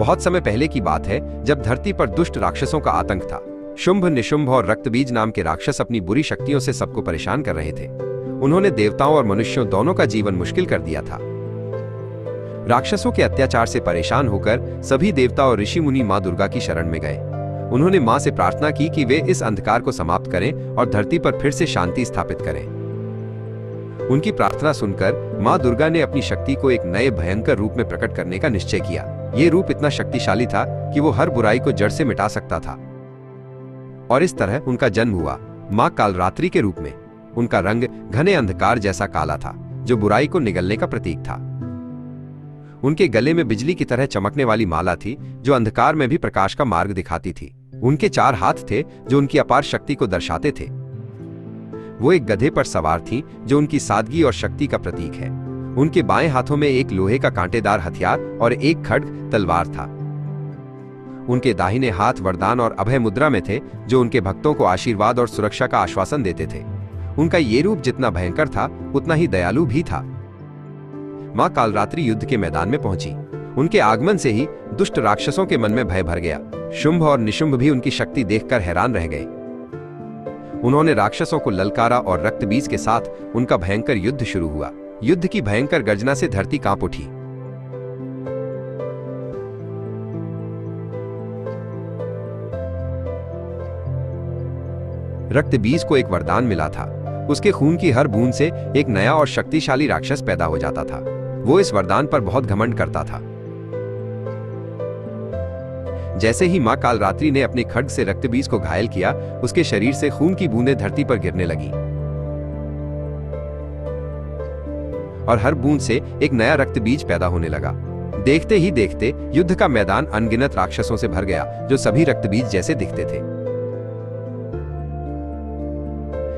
बहुत समय पहले की बात है, जब धरती पर दुष्ट राक्षसों का आतंक था। शुंभ, निशुंभ और रक्तबीज नाम के राक्षस अपनी बुरी शक्तियों से सबको परेशान कर रहे थे। उन्होंने देवताओं और मनुष्यों दोनों का जीवन मुश्किल कर दिया था। राक्षसों के अत्याचार से परेशान होकर सभी देवता और ऋषि मुनि मां दुर्गा की शरण में गए। उन्होंने मां से प्रार्थना की कि वे इस अंधकार को समाप्त करें और धरती पर फिर से शांति स्थापित करें। उनकी प्रार्थना सुनकर मां दुर्गा ने अपनी शक्ति को एक नए भयंकर रूप में प्रकट करने का निश्चय किया। ये रूप इतना शक्तिशाली था कि वो हर बुराई को जड़ से मिटा सकता था। और इस तरह उनका जन्म हुआ, मां कालरात्रि के रूप में। उनका रंग घने अंधकार जैसा काला था, जो बुराई को निगलने का प्रतीक था। उनके गले में बिजली की तरह चमकने वाली माला थी, जो अंधकार में भी प्रकाश का मार्ग दिखाती थी। उनके 4 हाथ थे, जो उनकी अपार शक्ति को दर्शाते थे। वो एक गधे पर सवार थीं, जो उनकी सादगी और शक्ति का प्रतीक है। उनके बाएं हाथों में एक लोहे का कांटेदार हथियार और एक खड्ग तलवार था। उनके दाहिने हाथ वरदान और अभय मुद्रा में थे, जो उनके भक्तों को आशीर्वाद और सुरक्षा का आश्वासन देते थे। उनका ये रूप जितना भयंकर था, उतना ही दयालु भी था। मां कालरात्रि युद्ध के मैदान में पहुंची। उनके आगमन से ही दुष्ट राक्षसों के मन में भय भर गया। शुंभ और निशुंभ भी उनकी शक्ति देखकर हैरान रह गए। उन्होंने राक्षसों को ललकारा और रक्तबीज के साथ उनका भयंकर युद्ध शुरू हुआ। युद्ध की भयंकर गर्जना से धरती कांप उठी। रक्तबीज को एक वरदान मिला था। उसके खून की हर बूंद से एक नया और शक्तिशाली राक्षस पैदा हो जाता था। वो इस वरदान पर बहुत घमंड करता था। जैसे ही मां कालरात्रि ने अपने खड्ग से रक्तबीज को घायल किया, उसके शरीर से खून की बूंदें धरती पर गिरने लगी और हर बूंद से एक नया रक्तबीज पैदा होने लगा। देखते ही देखते युद्ध का मैदान अनगिनत राक्षसों से भर गया, जो सभी रक्तबीज जैसे दिखते थे।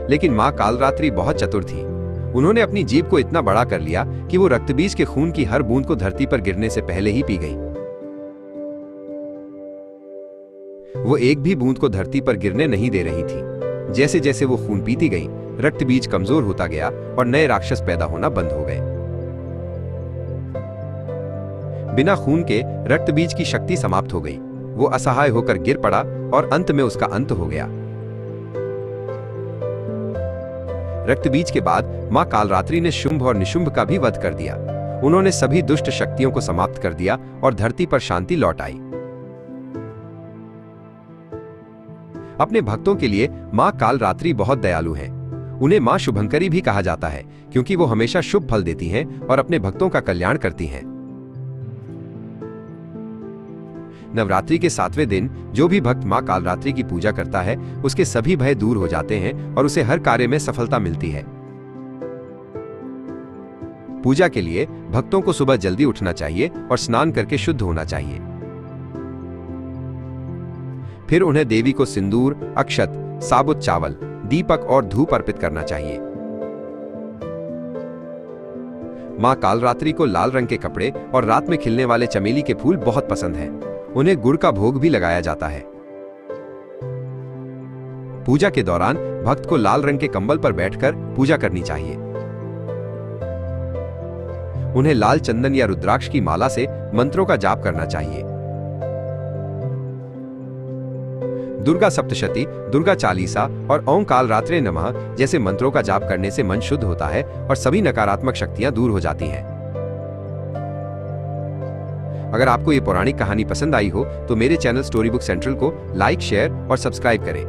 लेकिन मां कालरात्रि बहुत चतुर थी। उन्होंने अपनी जीभ को इतना बड़ा कर लिया कि वो रक्तबीज के खून की हर बूंद को धरती पर गिरने से पहले ही पी गई। वो एक भी बूंद को धरती पर गिरने नहीं दे रही थी। जैसे जैसे वो खून पीती गई, रक्तबीज कमजोर होता गया और नए राक्षस पैदा होना बंद हो गए। बिना खून के रक्तबीज की शक्ति समाप्त हो गई। वो असहाय होकर गिर पड़ा और अंत में उसका अंत हो गया। रक्तबीज के बाद मां कालरात्रि ने शुंभ और निशुंभ का भी वध कर दिया। उन्होंने सभी दुष्ट शक्तियों को समाप्त कर दिया और धरती पर शांति लौट आई। अपने भक्तों के लिए मां कालरात्रि बहुत दयालु हैं। उन्हें मां शुभंकरी भी कहा जाता है, क्योंकि वो हमेशा शुभ फल देती हैं और अपने भक्तों का कल्याण करती हैं। नवरात्रि के 7वें दिन जो भी भक्त मां कालरात्रि की पूजा करता है, उसके सभी भय दूर हो जाते हैं और उसे हर कार्य में सफलता मिलती है। पूजा के लिए भक्तों को सुबह जल्दी उठना चाहिए और स्नान करके शुद्ध होना चाहिए। फिर उन्हें देवी को सिंदूर, अक्षत, साबुत चावल, दीपक और धूप अर्पित करना चाहिए। मां कालरात्रि को लाल रंग के कपड़े और रात में खिलने वाले चमेली के फूल बहुत पसंद हैं। उन्हें गुड़ का भोग भी लगाया जाता है। पूजा के दौरान भक्त को लाल रंग के कंबल पर बैठकर पूजा करनी चाहिए। उन्हें लाल चंदन या रुद्राक्ष की माला से मंत्रों का जाप करना चाहिए। दुर्गा सप्तशती, दुर्गा चालीसा और ओम कालरात्रे नमः जैसे मंत्रों का जाप करने से मन शुद्ध होता है और सभी नकारात्मक शक्तियां दूर हो जाती हैं। अगर आपको ये पौराणिक कहानी पसंद आई हो तो मेरे चैनल स्टोरी बुक सेंट्रल को लाइक, शेयर और सब्सक्राइब करें।